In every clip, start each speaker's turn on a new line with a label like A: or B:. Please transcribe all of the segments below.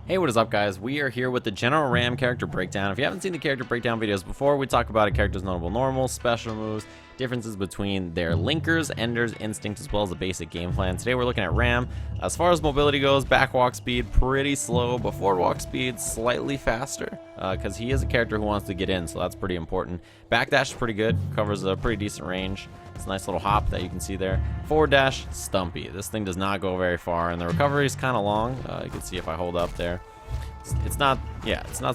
A: Hey, what is up, guys? We are here with the General Raam character breakdown. If you haven't seen the character breakdown videos before, we talk about a character's notable normals, special moves, differences between their linkers, enders, instincts, as well as the basic game plan. Today we're looking at Raam. As far as mobility goes, backwalk speed pretty slow, but forward walk speed slightly faster, because he is a character who wants to get in, so that's pretty important. Backdash is pretty good, covers a pretty decent range. It's a nice little hop that you can see there. Forward dash, stumpy. This thing does not go very far, and the recovery is kind of long. You can see if I hold up there. It's not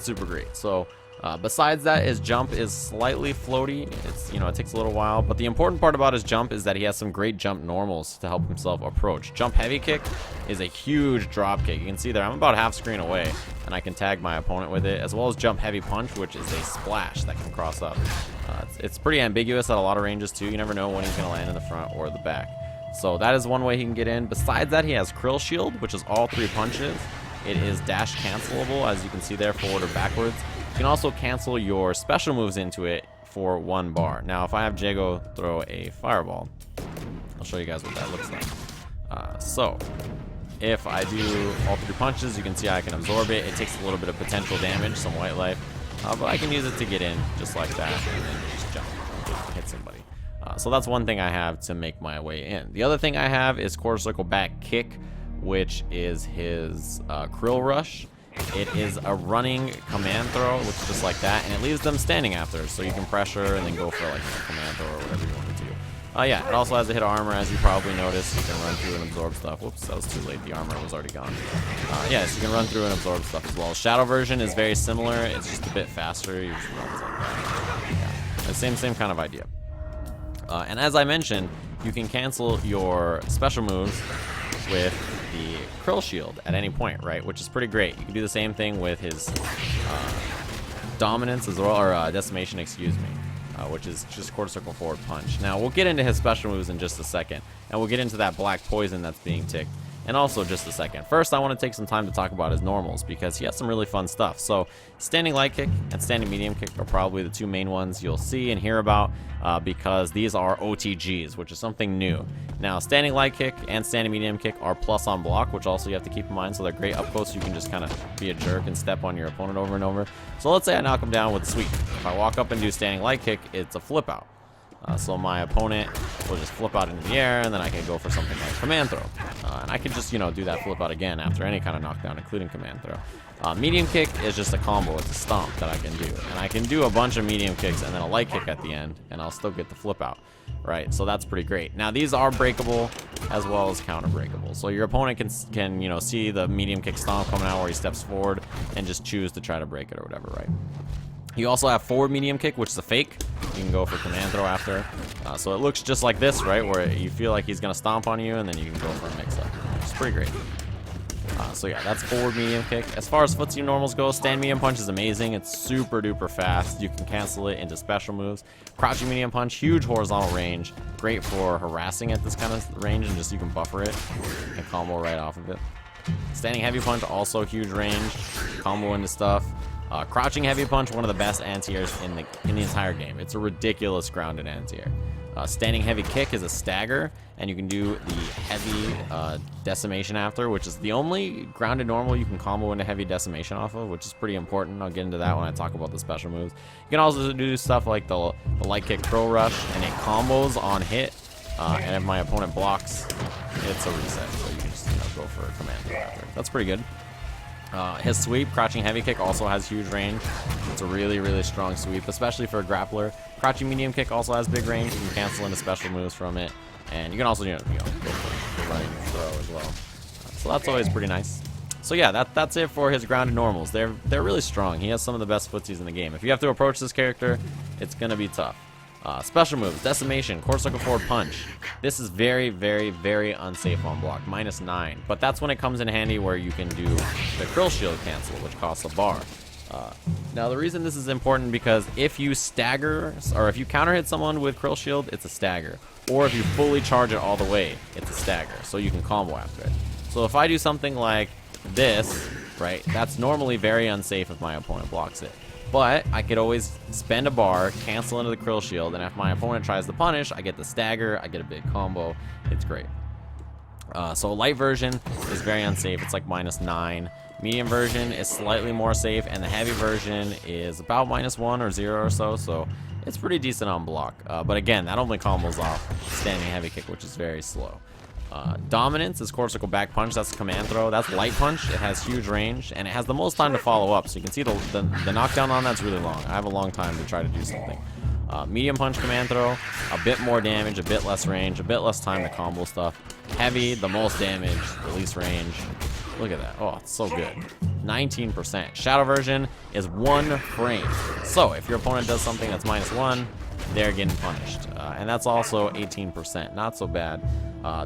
A: super great. So besides that, his jump is slightly floaty. It takes a little while, but the important part about his jump is that he has some great jump normals to help himself approach. Jump heavy kick is a huge drop kick. You can see there, I'm about half screen away, and I can tag my opponent with it, as well as jump heavy punch, which is a splash that can cross up. It's pretty ambiguous at a lot of ranges too. You never know when he's going to land in the front or the back. So that is one way he can get in. Besides that, he has Krill Shield, which is all three punches. It is dash cancelable, as you can see there, forward or backwards. You can also cancel your special moves into it for 1 bar. Now, if I have Jago throw a fireball, I'll show you guys what that looks like. So, if I do all 3 punches, you can see I can absorb it. It takes a little bit of potential damage, some white life, but I can use it to get in just like that, and then just jump and hit somebody. So that's one thing I have to make my way in. The other thing I have is quarter circle back kick, which is his Krill Rush. It is a running command throw, looks just like that, and it leaves them standing after, so you can pressure and then go for like a command throw or whatever you want to do. Yeah, it also has a hit armor, as you probably noticed. You can run through and absorb stuff. Whoops, that was too late. The armor was already gone. Yeah, so you can run through and absorb stuff as well. Shadow version is very similar. It's just a bit faster. You just runs like that. Yeah, the same kind of idea. And as I mentioned, you can cancel your special moves with the Krill Shield at any point, right? Which is pretty great. You can do the same thing with his dominance as well, or decimation, excuse me, which is just quarter circle forward punch. Now we'll get into his special moves in just a second, and we'll get into that black poison that's being ticked and also just a second. First, I want to take some time to talk about his normals, because he has some really fun stuff. So standing light kick and standing medium kick are probably the 2 main ones you'll see and hear about, because these are OTGs, which is something new. Now, standing light kick and standing medium kick are plus on block, which also you have to keep in mind, so they're great up close. You can just kind of be a jerk and step on your opponent over and over. So let's say I knock him down with sweep. If I walk up and do standing light kick, it's a flip out. So my opponent will just flip out into the air, and then I can go for something like command throw. And I can just, do that flip out again after any kind of knockdown, including command throw. Medium kick is just a combo. It's a stomp that I can do. And I can do a bunch of medium kicks and then a light kick at the end, and I'll still get the flip out. Right, so that's pretty great. Now, these are breakable as well as counter breakable. So your opponent can see the medium kick stomp coming out where he steps forward and just choose to try to break it or whatever, right? You also have forward medium kick, which is a fake. You can go for command throw after. So it looks just like this, right? Where you feel like he's going to stomp on you, and then you can go for a mix-up. It's pretty great. So yeah, that's forward medium kick. As far as footsie normals go, stand medium punch is amazing. It's super duper fast. You can cancel it into special moves. Crouching medium punch, huge horizontal range. Great for harassing at this kind of range, and just you can buffer it and combo right off of it. Standing heavy punch, also huge range. Combo into stuff. Crouching heavy punch, one of the best anti-airs in the entire game. It's a ridiculous grounded anti-air. Standing heavy kick is a stagger, and you can do the heavy decimation after, which is the only grounded normal you can combo into heavy decimation off of, which is pretty important. I'll get into that when I talk about the special moves. You can also do stuff like the light kick Krill Rush, and it combos on hit, and if my opponent blocks, it's a reset, so you can just go for a command throw after. That's pretty good. His sweep, crouching heavy kick, also has huge range. It's a really, really strong sweep, especially for a grappler. Crouching medium kick also has big range. You can cancel into special moves from it, and you can also go for running throw as well. So that's always pretty nice. So yeah, that's it for his grounded normals. They're really strong. He has some of the best footsies in the game. If you have to approach this character, it's gonna be tough. Special moves, decimation, quarter circle forward punch. This is very, very, very unsafe on block, -9. But that's when it comes in handy where you can do the Krill Shield cancel, which costs a bar. Now the reason this is important, because if you stagger, or if you counter hit someone with Krill Shield, it's a stagger. Or if you fully charge it all the way, it's a stagger, so you can combo after it. So if I do something like this, right, that's normally very unsafe if my opponent blocks it. But I could always spend a bar, cancel into the Krill Shield, and if my opponent tries to punish, I get the stagger, I get a big combo. It's great. So light version is very unsafe. It's like -9. Medium version is slightly more safe, and the heavy version is about -1 or 0 or so, so it's pretty decent on block. But again, that only combos off standing heavy kick, which is very slow. Dominance is quarter circle back punch. That's command throw. That's light punch. It has huge range, and it has the most time to follow up. So you can see the knockdown on that's really long. I have a long time to try to do something. Medium punch command throw, a bit more damage, a bit less range, a bit less time to combo stuff. Heavy, the most damage, the least range. Look at that. Oh, it's so good. 19%. Shadow version is 1 frame. So if your opponent does something that's -1, they're getting punished. And that's also 18%. Not so bad.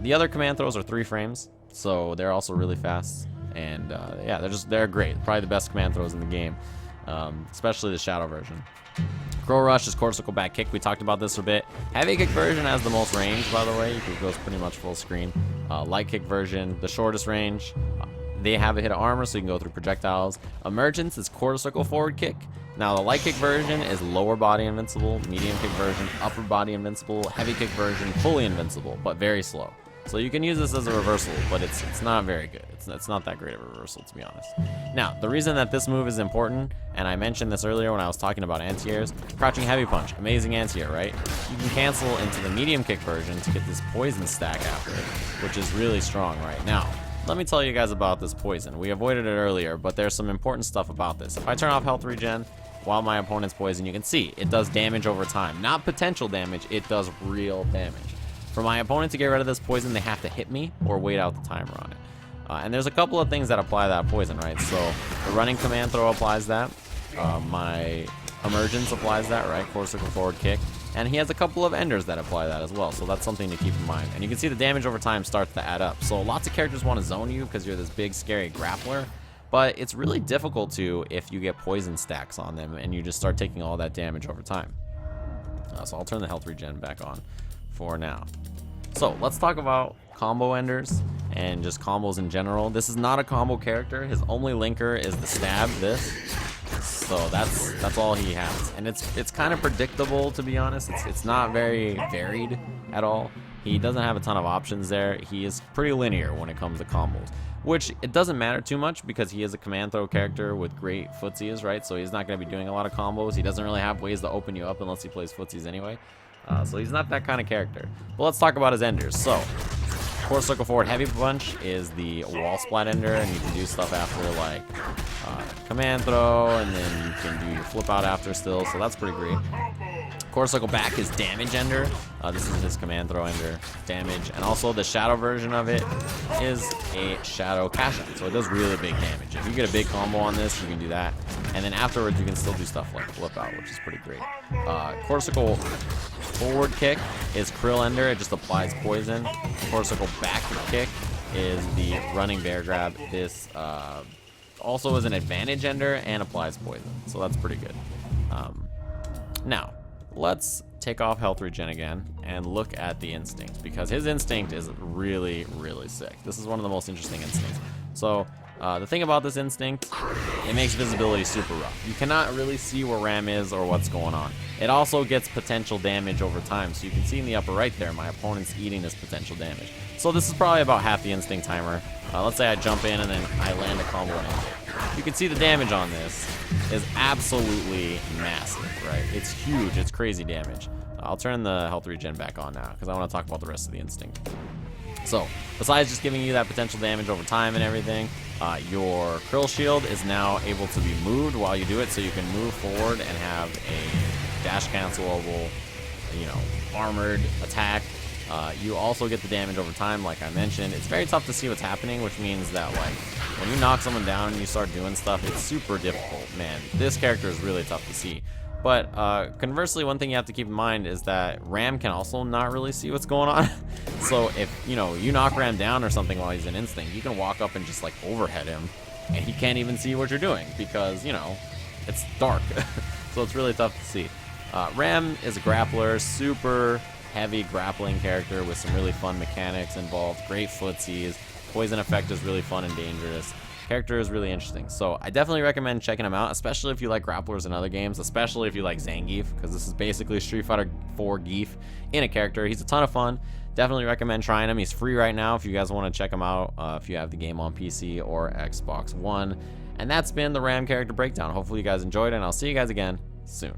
A: The other command throws are 3 frames, so they're also really fast. And yeah, they're great. Probably the best command throws in the game, especially the Shadow version. Crow Rush is quarter circle back kick. We talked about this a bit. Heavy kick version has the most range, by the way. It goes pretty much full screen. Light kick version, the shortest range. They have a hit of armor, so you can go through projectiles. Emergence is quarter circle forward kick. Now, the light kick version is lower body invincible. Medium kick version, upper body invincible. Heavy kick version, fully invincible, but very slow. So you can use this as a reversal, but it's not very good. It's not that great of a reversal, to be honest. Now, the reason that this move is important, and I mentioned this earlier when I was talking about anti-airs, crouching heavy punch, amazing anti-air, right? You can cancel into the medium kick version to get this poison stack after it, which is really strong right now. Let me tell you guys about this poison. We avoided it earlier, but there's some important stuff about this. If I turn off health regen while my opponent's poison, you can see it does damage over time. Not potential damage, it does real damage. For my opponent to get rid of this poison, they have to hit me or wait out the timer on it. And there's a couple of things that apply that poison, right? So the running command throw applies that. My emergence applies that, right? Quarter circle forward kick. And he has a couple of enders that apply that as well, so that's something to keep in mind. And you can see the damage over time starts to add up. So lots of characters want to zone you because you're this big, scary grappler, but it's really difficult to if you get poison stacks on them and you just start taking all that damage over time. So I'll turn the health regen back on for now. So let's talk about combo enders and just combos in general. This is not a combo character. His only linker is the stab, this. So that's all he has, and it's kind of predictable, to be honest. It's not very varied at all. He doesn't have a ton of options there. He is pretty linear when it comes to combos, which it doesn't matter too much because he is a command throw character with great footsies, right? So he's not going to be doing a lot of combos. He doesn't really have ways to open you up unless he plays footsies anyway. So he's not that kind of character. But let's talk about his enders. So quarter circle forward heavy punch is the wall splat ender, and you can do stuff after like command throw, and then you can do your flip out after still, so that's pretty great. Quarter circle back is damage ender. This is his command throw ender, damage, and also the shadow version of it is a shadow cash out, so it does really big damage. If you get a big combo on this, you can do that, and then afterwards you can still do stuff like flip out, which is pretty great. Quarter circle forward kick is krill ender. It just applies poison. Quarter circle back kick is the running bear grab. This also is an advantage ender and applies poison, so that's pretty good. Now let's take off health regen again and look at the instinct, because his instinct is really, really sick. This is one of the most interesting instincts. So the thing about this instinct, it makes visibility super rough. You cannot really see where Raam is or what's going on. It also gets potential damage over time, so you can see in the upper right there, my opponent's eating this potential damage. So this is probably about half the instinct timer. Let's say I jump in and then I land a combo and end it. You can see the damage on this is absolutely massive, right? It's huge, it's crazy damage. I'll turn the health regen back on now because I want to talk about the rest of the instinct. So, besides just giving you that potential damage over time and everything, your krill shield is now able to be moved while you do it, so you can move forward and have a dash cancelable, armored attack. You also get the damage over time, like I mentioned. It's very tough to see what's happening, which means that, like, when you knock someone down and you start doing stuff, it's super difficult. Man, this character is really tough to see. But conversely, one thing you have to keep in mind is that Raam can also not really see what's going on. So if, you knock Raam down or something while he's in instinct, you can walk up and just, like, overhead him, and he can't even see what you're doing because, it's dark. So it's really tough to see. Raam is a grappler, super heavy grappling character with some really fun mechanics involved, great footsies. Poison effect is really fun and dangerous. Character is really interesting, so I definitely recommend checking him out, especially if you like grapplers in other games, especially if you like Zangief, because this is basically Street Fighter 4 Geef in a character. He's a ton of fun. Definitely recommend trying him. He's free right now if you guys want to check him out, if you have the game on PC or Xbox One. And that's been the Raam character breakdown. Hopefully you guys enjoyed it, and I'll see you guys again soon.